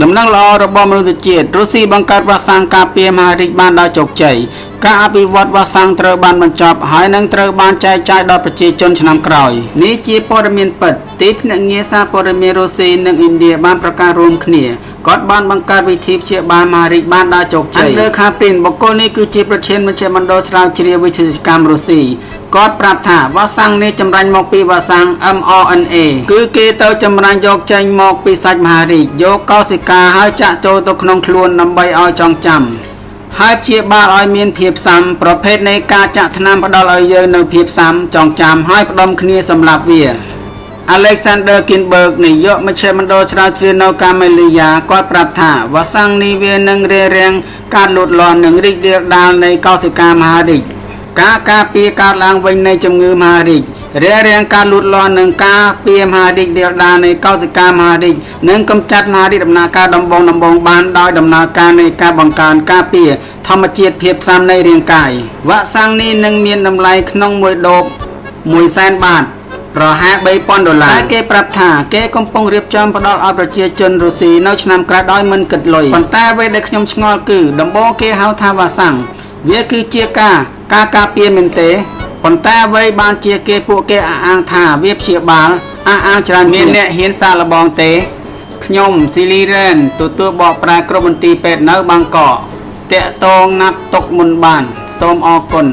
ដំណឹងល្អរបស់មនុស្សជាតិរុស្ស៊ីបង្កើតវ៉ាក់សាំងការពារមហារីកបានដោយជោគជ័យការអភិវឌ្ឍវ៉ាក់សាំងត្រូវបានបញ្ចប់ហើយនឹងត្រូវបានចែកចាយដល់ប្រជាជនឆ្នាំក្រោយនេះជាព័ត៌មានពិតទីភ្នាក់ងារសារព័ត៌មានរុស្ស៊ីនិងឥណ្ឌាបានប្រកាសរួមគ្នាគាត់បានបង្កើតវិធីព្យាបាលមហារីកបានដោយជោគជ័យលើខាព្រីនបុគ្គលនេះគឺជាប្រធានមជ្ឈមណ្ឌលស្រាវជ្រាវវិទ្យាកម្មរុស្ស៊ីគាត់ប្រាប់ថាវ៉ាក់សាំងនេះចម្រាញ់មកពីវ៉ាក់សាំង mRNA គឺគេទៅចម្រាញ់យកចេញមកពីសាច់មហារីកយកកោសិកាហើយចាក់ចូលទៅក្នុងខ្លួនដើម្បីឲ្យចងចាំហើយព្យាបាលឲ្យមានភាពស៊ាំប្រភេទនៃការចាក់ថ្នាំផ្ដល់ឲ្យយើងនូវភាពស៊ាំចងចាំហើយផ្ដុំគ្នាសម្រាប់វា Alexander Kinberg នាយកមជ្ឈមណ្ឌលស្រាវជ្រាវនៅកាមេលីយ៉ាគាត់ប្រាប់ថាវ៉ាក់សាំងនេះវានឹងរារាំងការលូតលាស់និងរីករាលដាលនៃកោសិកាមហារីកការពារកើតឡើងវិញនៃជំងឺមហារីករារាំងការលូតលាស់និងការពារមហារីករាលដាលនៃកោសិកាមហារីកនិងកម្ចាត់មហារីកដំណើរការដំបូងបានដោយដំណើរការនៃការបង្កើនការពារធម្មជាតិភាពស៊ាំនៃរាងកាយវ៉ាក់សាំងនេះនឹងមានតម្លៃក្នុង1ដូប 100,000 បាតប្រហែល $3,000 តែគេប្រាប់ថាគេកំពុងរៀបចំផ្ដល់ឲ្យប្រជាជនរុស្ស៊ីនៅឆ្នាំក្រោយដោយមិនគិតលុយប៉ុន្តែអ្វីដែលខ្ញុំឆ្ងល់គឺដំបូងគេហៅថាវ៉ាក់សាំងវាគឺជាការពារមែនទេប៉ុន្តែអ្វីបានជាពួកគេអះអាងថាវាព្យាបាលអះអាងច្រើនមានអ្នកហ៊ានសាកល្បងទេខ្ញុំស៊ីលីរ៉ែនទទួលបកប្រែក្រុមមន្ទីរពេទ្យនៅបាងកកតាក់ទងណាត់ទុកមុនបានសូមអរគុណ